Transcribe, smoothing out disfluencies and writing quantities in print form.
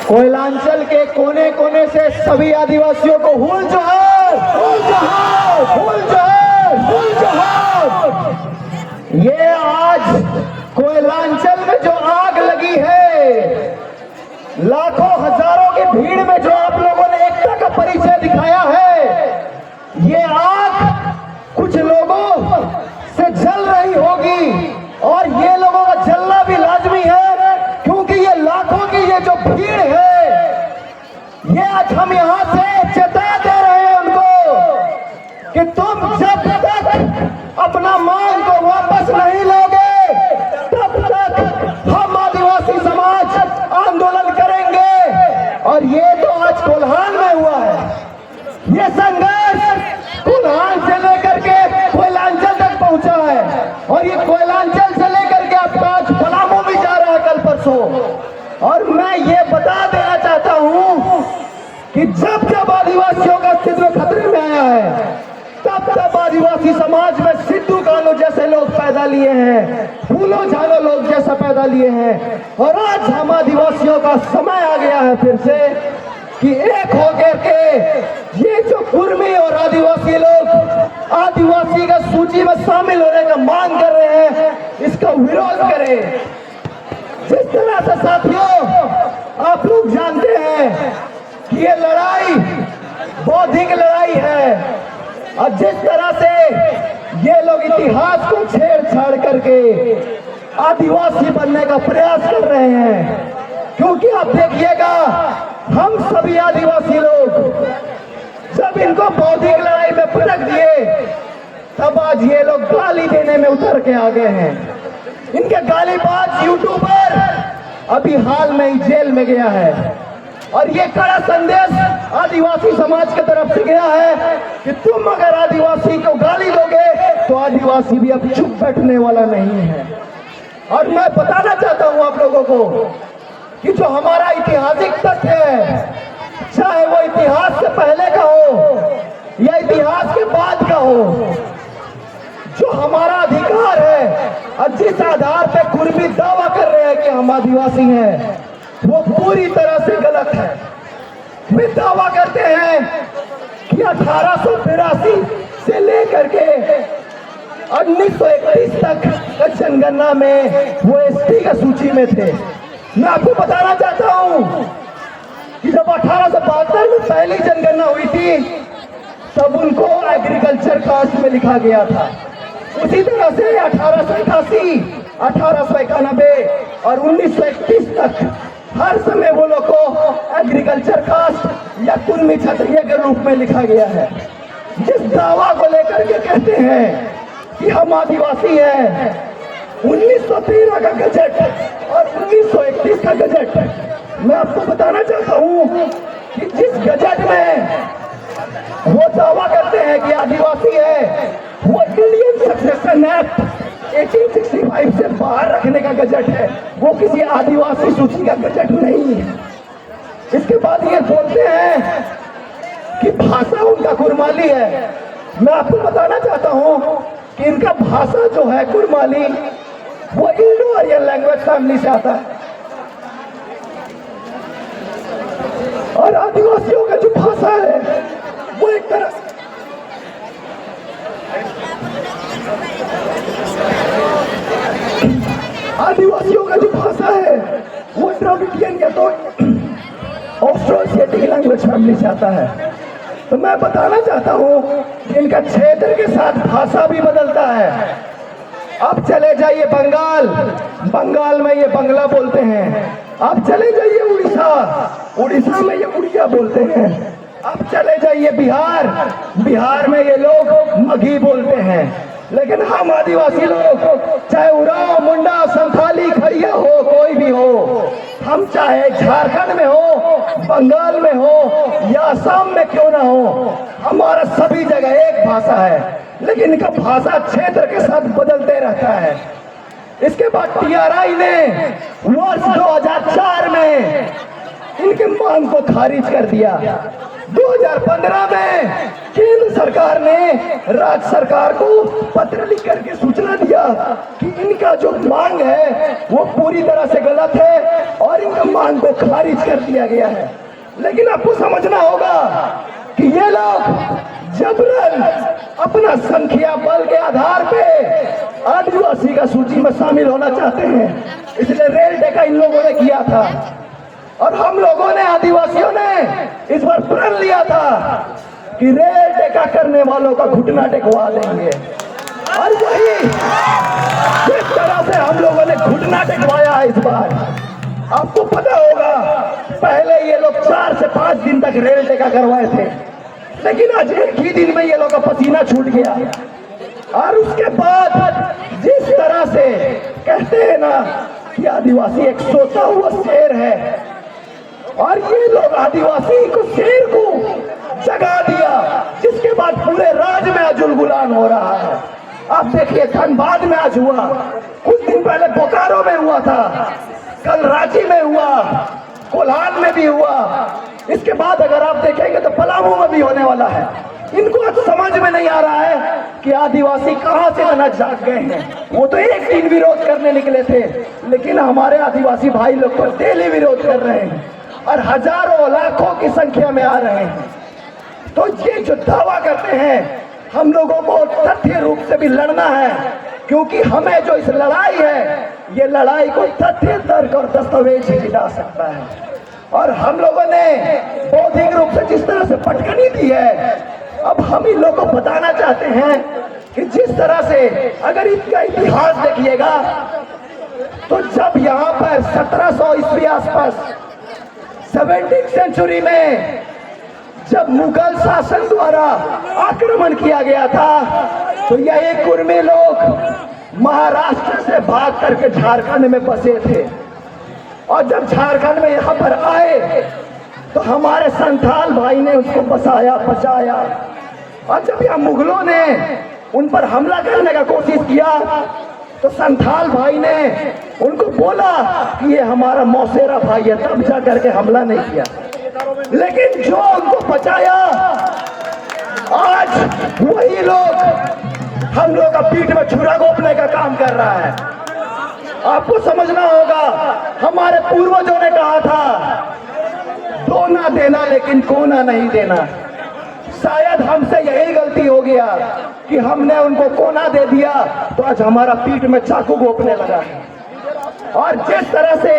कोयलांचल के कोने कोने से सभी आदिवासियों को हुल जोहार, हुल जोहार, हुल जोहार, हुल जोहार। ये आज कोयलांचल में जो आग लगी है, लाखों हजारों की भीड़ में जो आप लोगों ने एकता का परिचय दिखाया है, ये आग कुछ लोगों से जल रही होगी और ये लोगों का जलना भी लाजमी है, क्योंकि ये लाखों की ये जो भीड़ है, ये आज हम यहां से चेता दे रहे हैं उनको कि तुम जब तक अपना मांग को वापस नहीं लोगे, तब तक हम आदिवासी समाज आंदोलन करेंगे। और ये तो आज कोल्हान में हुआ है, ये संघर्ष कोल्हान से लेकर के कोयलांचल तक पहुंचा है और ये कोयलांचल से लेकर के अब आज पलामू भी जा रहा है कल परसों। और मैं ये बता देना चाहता हूं कि जब जब आदिवासियों का अस्तित्व खतरे में आया है, तब तब आदिवासी समाज में सिद्धू कान्हू जैसे लोग पैदा लिए हैं, फूलो झालो लोग जैसा पैदा लिए हैं। और आज हम आदिवासियों का समय आ गया है फिर से कि एक होकर के ये जो कुर्मी और आदिवासी लोग आदिवासी का सूची में शामिल होने का मांग कर रहे हैं, इसका विरोध करें। जिस तरह से साथियों आप लोग जानते हैं कि ये लड़ाई बौद्धिक लड़ाई है और जिस तरह से ये लोग इतिहास को छेड़छाड़ करके आदिवासी बनने का प्रयास कर रहे हैं, क्योंकि आप देखिएगा हम सभी आदिवासी लोग जब इनको बौद्धिक लड़ाई में परख दिए, तब आज ये लोग गाली देने में उतर के आ गए हैं। इनके गालीबाज यूट्यूबर अभी हाल में ही जेल में गया है और ये कड़ा संदेश आदिवासी समाज की तरफ से गया है कि तुम अगर आदिवासी को गाली दोगे तो आदिवासी भी अब चुप बैठने वाला नहीं है। और मैं बताना चाहता हूं आप लोगों को कि जो हमारा ऐतिहासिक तथ्य है, चाहे वो इतिहास से पहले का हो या इतिहास के बाद का हो, जो हमारा अधिकार है और जिस आधार पे कुर्मी दावा कर रहे हैं कि हम आदिवासी हैं, वो पूरी तरह से गलत है। वे दावा करते हैं कि 1883 से लेकर के 1931 तक जनगणना में वो एसटी का सूची में थे। मैं आपको बताना चाहता हूं कि जब 1872 में पहली जनगणना हुई थी, तब उनको एग्रीकल्चर कास्ट में लिखा गया था। उसी तरह से 1888, 1891 और 1931 तक हर समय वो लोग को एग्रीकल्चर कास्ट या कुर्मी क्षत्रिय के रूप में लिखा गया है। जिस दावा को लेकर के कहते हैं कि हम आदिवासी हैं, 1913 का गजट और 1931 का गजट, मैं आपको बताना चाहता हूं कि जिस गजट में वो दावा करते हैं कि आदिवासी है, वो इंडियन सक्सेशन एक्ट 1865 से बाहर रखने का गजट है, वो किसी आदिवासी सूची का गजट नहीं है। इसके बाद ये बोलते हैं कि भाषा उनका कुरमाली है। मैं आपको बताना चाहता हूं कि इनका भाषा जो है कुरमाली, वो इंडो आर्यन लैंग्वेज फैमिली से आता है और आदिवासियों का जो भाषा है वो एक तरह से आदिवासियों का जो भाषा है वो द्रविडियन या तो ऑस्ट्रोएशियाटिक लैंग्वेज फैमिली से आता है। तो मैं बताना चाहता हूं कि इनका क्षेत्र के साथ भाषा भी बदलता है। आप चले जाइए बंगाल, बंगाल में ये बंगला बोलते हैं। आप चले जाइए उड़ीसा, उड़ीसा में ये उड़िया बोलते हैं। आप चले जाइए बिहार, बिहार में ये लोग मगही बोलते हैं। लेकिन हम आदिवासी लोग, चाहे उरांव, मुंडा, संथाली, खड़िया हो, कोई भी हो, हम चाहे झारखंड में हो, बंगाल में हो या असम में क्यों ना हो, हमारा सभी जगह एक भाषा है। लेकिन इनका भाषा क्षेत्र के साथ बदलते रहता है। इसके बाद टीआरआई ने वर्ष 2004 में इनके मांग को खारिज कर दिया। 2015 में केंद्र सरकार ने राज्य सरकार को पत्र लिख करके सूचना दिया कि इनका जो मांग है वो पूरी तरह से गलत है और इनका मांग को खारिज कर दिया गया है। लेकिन आपको समझना होगा कि ये लोग जबरन अपना संख्या बल के आधार पे आदिवासी का सूची में शामिल होना चाहते हैं, इसलिए रेल टेका इन लोगों ने किया था और हम लोगों ने, आदिवासियों ने इस बार प्रण लिया था कि रेल टेका करने वालों का घुटना टेकवा देंगे। और वही जिस तरह से हम लोगों ने घुटना टेकवाया है इस बार, आपको पता होगा पहले ये लोग 4 से 5 दिन तक रेल टेका करवाए थे, लेकिन आज एक ही दिन में ये लोग का पसीना छूट गया। और उसके बाद जिस तरह से कहते हैं ना कि आदिवासी एक सोता हुआ शेर है, और ये लोग आदिवासी को, शेर को जगा दिया, जिसके बाद पूरे राज्य में आज उलगुलान हो रहा है। आप देखिए धनबाद में आज हुआ, कुछ दिन पहले बोकारो में हुआ था, कल रांची में हुआ, कोल्हान में भी हुआ, इसके बाद अगर आप देखेंगे तो पलामू में भी होने वाला है। इनको आज समझ में नहीं आ रहा है कि आदिवासी कहां से इतना जाग गए हैं। वो तो एक दिन विरोध करने निकले थे, लेकिन हमारे आदिवासी भाई लोग तो डेली विरोध कर रहे हैं और हजारों लाखों की संख्या में आ रहे हैं। तो ये जो दावा करते हैं, हम लोगों को तथ्य रूप से भी लड़ना है, क्योंकि हमें जो इस लड़ाई है, ये लड़ाई को तथ्य, तर्क और दस्तावेज ही जिता सकता है। और हम लोगों ने बौद्धिक रूप से जिस तरह से पटकनी दी है, अब हम इन लोगों को बताना चाहते हैं कि जिस तरह से, अगर इसका इतिहास देखिएगा तो जब यहाँ पर 1700 ईस्वी आसपास 17वीं सेंचुरी में जब मुगल शासन द्वारा आक्रमण किया गया था, तो यही कुर्मी लोग महाराष्ट्र से भाग करके झारखंड में बसे थे। और जब झारखंड में यहाँ पर आए तो हमारे संथाल भाई ने उसको बसाया, बचाया। और जब यहाँ मुगलों ने उन पर हमला करने का कोशिश किया तो संथाल भाई ने उनको बोला कि ये हमारा मौसेरा भाई है, तब जा करके हमला नहीं किया। लेकिन जो उनको बचाया, आज वही लोग हम लोग का पीठ में छुरा घोंपने का काम कर रहा है। आपको समझना होगा, हमारे पूर्वजों ने कहा था दोना देना लेकिन कोना नहीं देना। शायद हमसे यही गलती हो गया कि हमने उनको कोना दे दिया, तो आज हमारा पीठ में चाकू घोंपने लगा। और जिस तरह से